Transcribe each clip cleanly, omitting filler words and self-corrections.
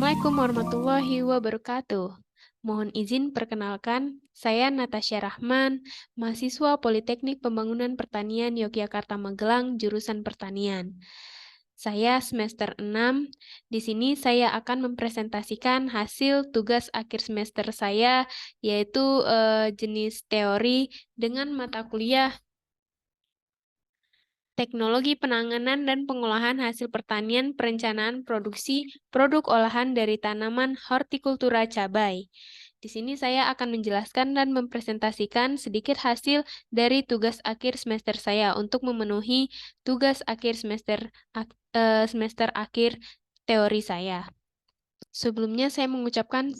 Assalamualaikum warahmatullahi wabarakatuh. Mohon izin perkenalkan, saya Natasha Rahman, mahasiswa Politeknik Pembangunan Pertanian Yogyakarta Magelang, jurusan Pertanian. Saya semester 6. Di sini saya akan mempresentasikan hasil tugas akhir semester saya, yaitu jenis teori dengan mata kuliah Teknologi Penanganan dan Pengolahan Hasil Pertanian Perencanaan Produksi Produk Olahan dari Tanaman Hortikultura Cabai. Di sini saya akan menjelaskan dan mempresentasikan sedikit hasil dari tugas akhir semester saya untuk memenuhi tugas akhir semester akhir teori saya. Sebelumnya saya mengucapkan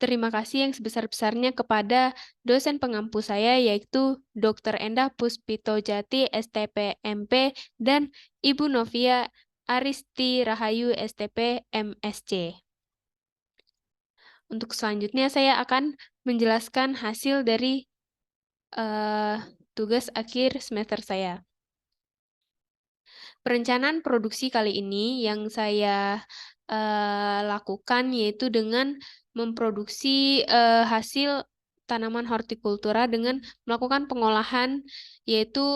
terima kasih yang sebesar-besarnya kepada dosen pengampu saya, yaitu Dr. Endah Puspitojati, STP MP, dan Ibu Novia Aristi Rahayu, STP MSc. Untuk selanjutnya, saya akan menjelaskan hasil dari tugas akhir semester saya. Perencanaan produksi kali ini yang saya lakukan yaitu dengan memproduksi hasil tanaman hortikultura dengan melakukan pengolahan, yaitu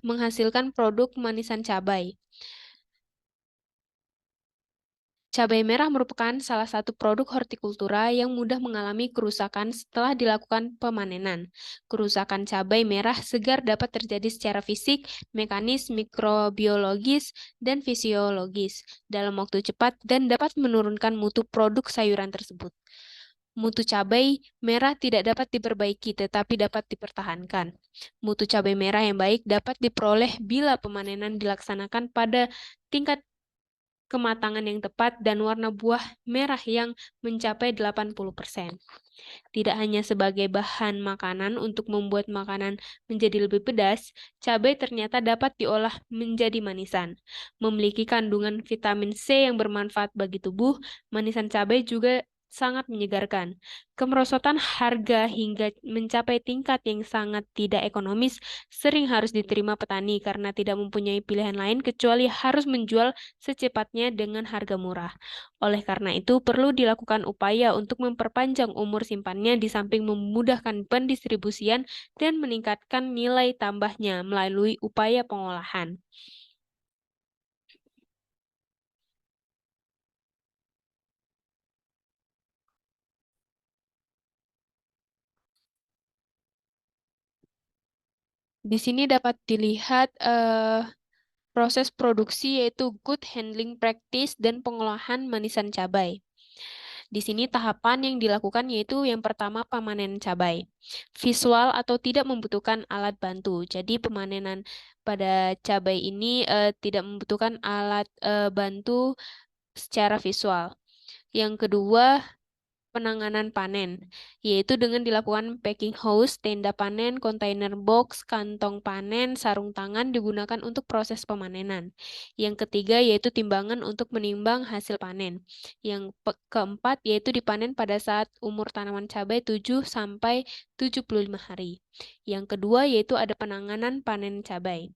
menghasilkan produk manisan cabai. Cabai merah merupakan salah satu produk hortikultura yang mudah mengalami kerusakan setelah dilakukan pemanenan. Kerusakan cabai merah segar dapat terjadi secara fisik, mekanis, mikrobiologis, dan fisiologis dalam waktu cepat dan dapat menurunkan mutu produk sayuran tersebut. Mutu cabai merah tidak dapat diperbaiki tetapi dapat dipertahankan. Mutu cabai merah yang baik dapat diperoleh bila pemanenan dilaksanakan pada tingkat kematangan yang tepat dan warna buah merah yang mencapai 80%. Tidak hanya sebagai bahan makanan untuk membuat makanan menjadi lebih pedas, cabai ternyata dapat diolah menjadi manisan. Memiliki kandungan vitamin C yang bermanfaat bagi tubuh, manisan cabai juga sangat menyegarkan. Kemerosotan harga hingga mencapai tingkat yang sangat tidak ekonomis sering harus diterima petani karena tidak mempunyai pilihan lain kecuali harus menjual secepatnya dengan harga murah. Oleh karena itu, perlu dilakukan upaya untuk memperpanjang umur simpannya di samping memudahkan pendistribusian dan meningkatkan nilai tambahnya melalui upaya pengolahan. Di sini dapat dilihat proses produksi yaitu good handling practice dan pengolahan manisan cabai. Di sini tahapan yang dilakukan yaitu yang pertama pemanenan cabai. Visual atau tidak membutuhkan alat bantu. Jadi pemanenan pada cabai ini tidak membutuhkan alat bantu secara visual. Yang kedua, penanganan panen, yaitu dengan dilakukan packing house, tenda panen, kontainer box, kantong panen, sarung tangan digunakan untuk proses pemanenan. Yang ketiga yaitu timbangan untuk menimbang hasil panen. Yang keempat yaitu dipanen pada saat umur tanaman cabai 7 sampai 75 hari. Yang kedua yaitu ada penanganan panen cabai.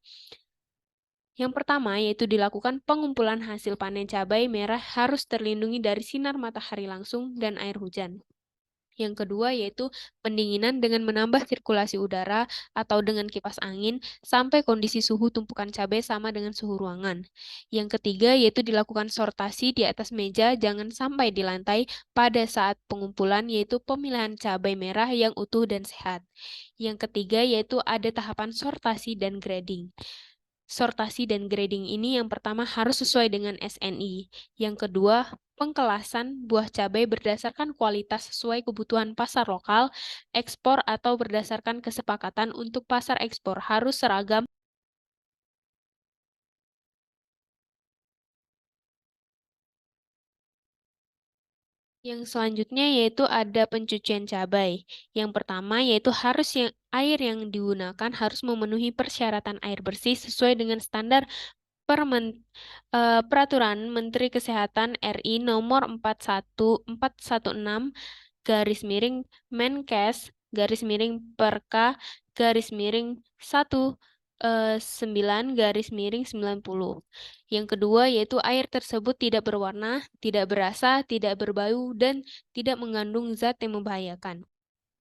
Yang pertama yaitu dilakukan pengumpulan hasil panen cabai merah harus terlindungi dari sinar matahari langsung dan air hujan. Yang kedua yaitu pendinginan dengan menambah sirkulasi udara atau dengan kipas angin sampai kondisi suhu tumpukan cabai sama dengan suhu ruangan. Yang ketiga yaitu dilakukan sortasi di atas meja, jangan sampai di lantai pada saat pengumpulan, yaitu pemilihan cabai merah yang utuh dan sehat. Yang ketiga yaitu ada tahapan sortasi dan grading. Sortasi dan grading ini yang pertama harus sesuai dengan SNI. Yang kedua, pengkelasan buah cabai berdasarkan kualitas sesuai kebutuhan pasar lokal, ekspor atau berdasarkan kesepakatan untuk pasar ekspor harus seragam. Yang selanjutnya yaitu ada pencucian cabai. Yang pertama yaitu air yang digunakan harus memenuhi persyaratan air bersih sesuai dengan standar Peraturan Menteri Kesehatan RI Nomor 41416 garis miring Menkes garis miring Perka garis miring 1 9/90. Yang kedua yaitu air tersebut tidak berwarna, tidak berasa, tidak berbau, dan tidak mengandung zat yang membahayakan.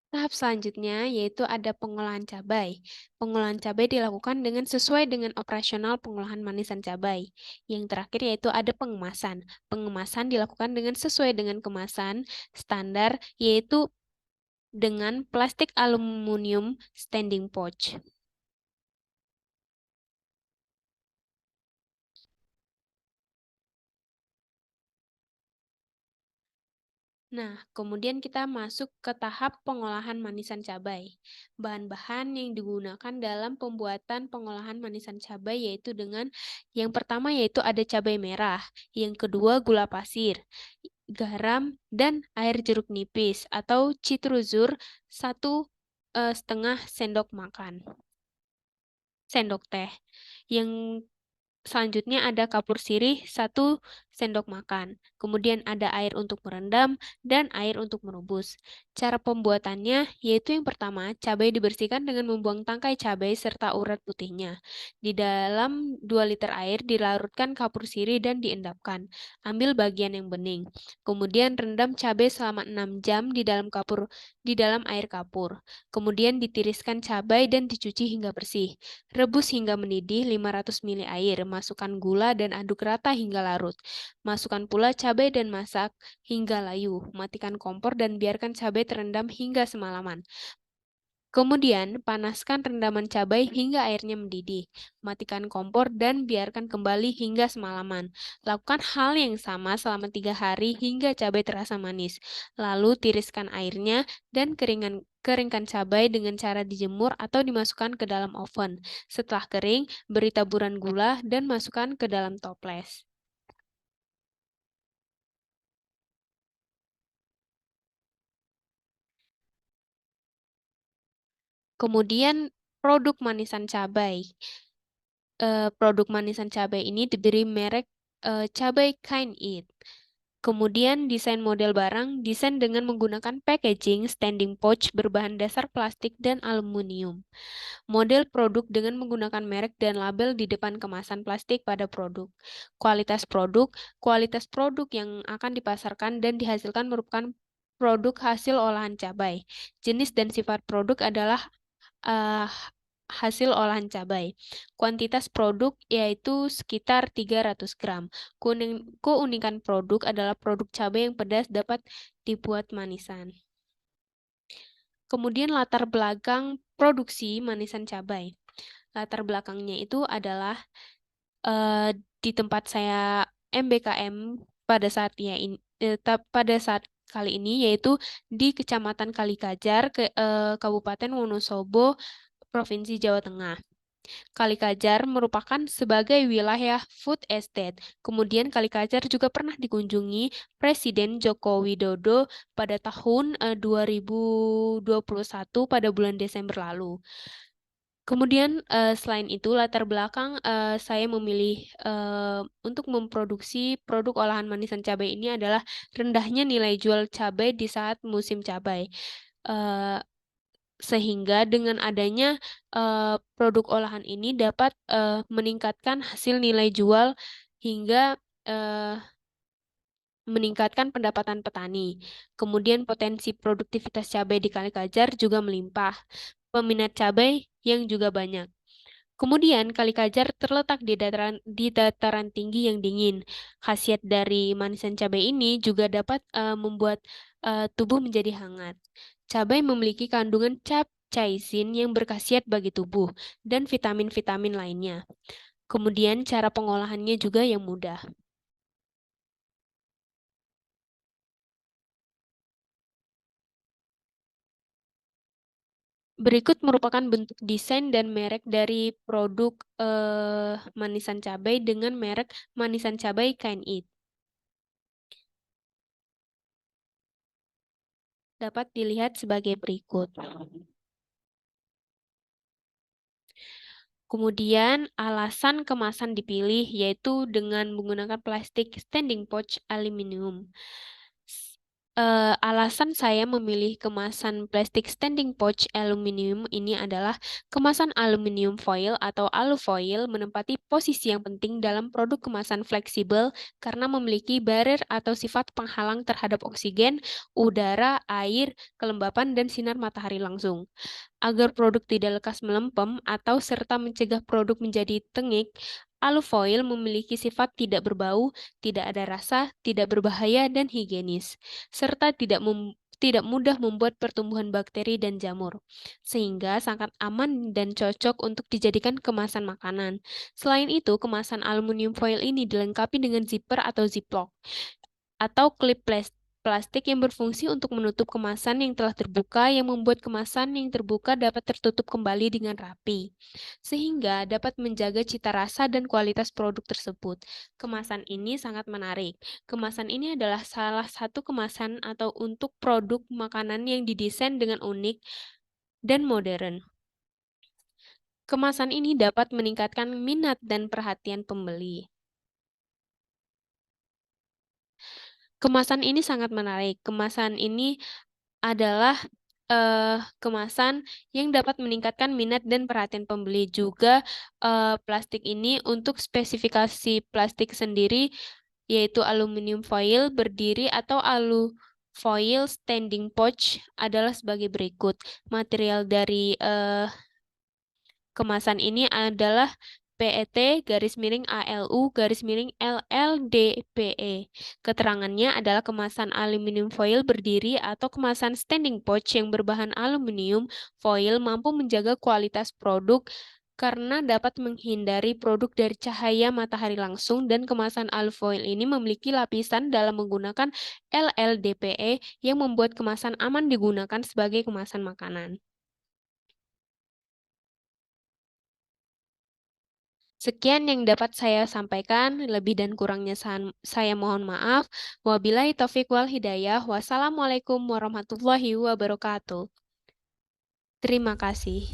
Tahap selanjutnya yaitu ada pengolahan cabai. Pengolahan cabai dilakukan dengan sesuai dengan operasional pengolahan manisan cabai. Yang terakhir yaitu ada pengemasan. Pengemasan dilakukan dengan sesuai dengan kemasan standar yaitu dengan plastik aluminium standing pouch. Nah, kemudian kita masuk ke tahap pengolahan manisan cabai. Bahan-bahan yang digunakan dalam pembuatan pengolahan manisan cabai yaitu dengan yang pertama yaitu ada cabai merah, yang kedua gula pasir, garam, dan air jeruk nipis atau citrusur 1,5 sendok teh. Yang selanjutnya ada kapur sirih 1 sendok makan. Kemudian ada air untuk merendam dan air untuk merebus. Cara pembuatannya yaitu yang pertama, cabai dibersihkan dengan membuang tangkai cabai serta urat putihnya. Di dalam 2 liter air dilarutkan kapur sirih dan diendapkan. Ambil bagian yang bening. Kemudian rendam cabai selama 6 jam di dalam air kapur. Kemudian ditiriskan cabai dan dicuci hingga bersih. Rebus hingga mendidih 500 ml air, masukkan gula dan aduk rata hingga larut. Masukkan pula cabai dan masak hingga layu. Matikan kompor dan biarkan cabai terendam hingga semalaman. Kemudian, panaskan rendaman cabai hingga airnya mendidih. Matikan kompor dan biarkan kembali hingga semalaman. Lakukan hal yang sama selama 3 hari hingga cabai terasa manis. Lalu tiriskan airnya dan keringkan cabai dengan cara dijemur atau dimasukkan ke dalam oven. Setelah kering, beri taburan gula dan masukkan ke dalam toples. Kemudian, produk manisan cabai. Produk manisan cabai ini diberi merek cabai Kind It. Kemudian desain model barang, desain dengan menggunakan packaging standing pouch berbahan dasar plastik dan aluminium. Model produk dengan menggunakan merek dan label di depan kemasan plastik pada produk. Kualitas produk yang akan dipasarkan dan dihasilkan merupakan produk hasil olahan cabai. Jenis dan sifat produk adalah eh, hasil olahan cabai. Kuantitas produk yaitu sekitar 300 gram. Keunikan produk adalah produk cabai yang pedas dapat dibuat manisan. Kemudian latar belakang produksi manisan cabai. Latar belakangnya itu adalah eh, di tempat saya MBKM pada saat kali ini yaitu di Kecamatan Kalikajar, Kabupaten Wonosobo, Provinsi Jawa Tengah. Kalikajar merupakan sebagai wilayah food estate. Kemudian Kalikajar juga pernah dikunjungi Presiden Joko Widodo pada tahun 2021 pada bulan Desember lalu. Kemudian selain itu latar belakang saya memilih untuk memproduksi produk olahan manisan cabai ini adalah rendahnya nilai jual cabai di saat musim cabai. Eh, Sehingga dengan adanya produk olahan ini dapat meningkatkan hasil nilai jual hingga eh, meningkatkan pendapatan petani. Kemudian potensi produktivitas cabai di Kalikajar juga melimpah. Peminat cabai yang juga banyak. Kemudian Kalikajar terletak di dataran tinggi yang dingin. Khasiat dari manisan cabai ini juga dapat membuat tubuh menjadi hangat. Cabai memiliki kandungan capsaicin yang berkhasiat bagi tubuh dan vitamin-vitamin lainnya. Kemudian cara pengolahannya juga yang mudah. Berikut merupakan bentuk desain dan merek dari produk manisan cabai dengan merek manisan cabai Kind It. Dapat dilihat sebagai berikut. Kemudian alasan kemasan dipilih yaitu dengan menggunakan plastik standing pouch aluminium. Alasan saya memilih kemasan plastik standing pouch aluminium ini adalah kemasan aluminium foil atau alufoil menempati posisi yang penting dalam produk kemasan fleksibel karena memiliki barrier atau sifat penghalang terhadap oksigen, udara, air, kelembapan, dan sinar matahari langsung. Agar produk tidak lekas melempem atau serta mencegah produk menjadi tengik, alufoil memiliki sifat tidak berbau, tidak ada rasa, tidak berbahaya, dan higienis, serta tidak mudah membuat pertumbuhan bakteri dan jamur, sehingga sangat aman dan cocok untuk dijadikan kemasan makanan. Selain itu, kemasan aluminium foil ini dilengkapi dengan zipper atau ziplock, atau klip plastik yang berfungsi untuk menutup kemasan yang telah terbuka yang membuat kemasan yang terbuka dapat tertutup kembali dengan rapi, sehingga dapat menjaga cita rasa dan kualitas produk tersebut. Kemasan ini sangat menarik. Kemasan ini adalah salah satu kemasan atau untuk produk makanan yang didesain dengan unik dan modern. Kemasan ini dapat meningkatkan minat dan perhatian pembeli. Kemasan ini sangat menarik. Kemasan ini adalah kemasan yang dapat meningkatkan minat dan perhatian pembeli. Juga plastik ini untuk spesifikasi plastik sendiri yaitu aluminium foil berdiri atau alufoil standing pouch adalah sebagai berikut. Material dari kemasan ini adalah PET garis miring ALU garis miring LLDPE. Keterangannya adalah kemasan aluminium foil berdiri atau kemasan standing pouch yang berbahan aluminium foil mampu menjaga kualitas produk karena dapat menghindari produk dari cahaya matahari langsung, dan kemasan alufoil ini memiliki lapisan dalam menggunakan LLDPE yang membuat kemasan aman digunakan sebagai kemasan makanan. Sekian yang dapat saya sampaikan, lebih dan kurangnya saya mohon maaf. Wabillahi taufiq wal hidayah. Wassalamualaikum warahmatullahi wabarakatuh. Terima kasih.